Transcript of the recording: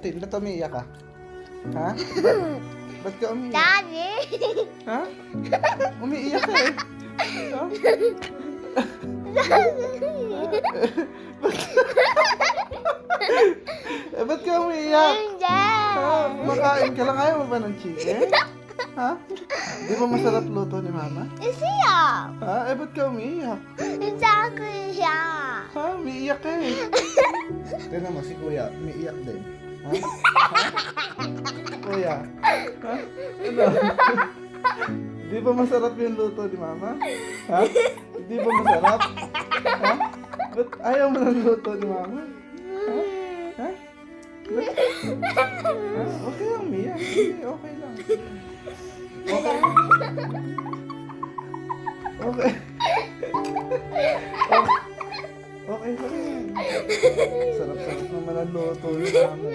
Tin, ba't umiiyak ka? Ha? Ba't ka umiiyak? Daddy! Ha? Umiiyak ka eh. Ha? Ba't ka umiiyak? Hindi! Ha? Kumakain ka lang. Ayaw mo ba ng chicken? Ha? Di ba masarap luto ni Mama? Siya! Ha? Ba't ka umiiyak? Hindi ako siya! Ha? Umiiyak ka eh. Tignan mo, si Kuya, umiiyak din. Ha? Ha? Kuya, ha? Ano? Di ba masarap yung luto ni Mama? Ha? Di ba masarap? Ha? Ba't ayaw mo ng luto ni Mama? Ha? Ha? Ba't? Ha? Okay lang, Mia. Hindi, okay lang. Okay. Okay. Okay lang. Sarap-sarap naman ang luto ni Mama.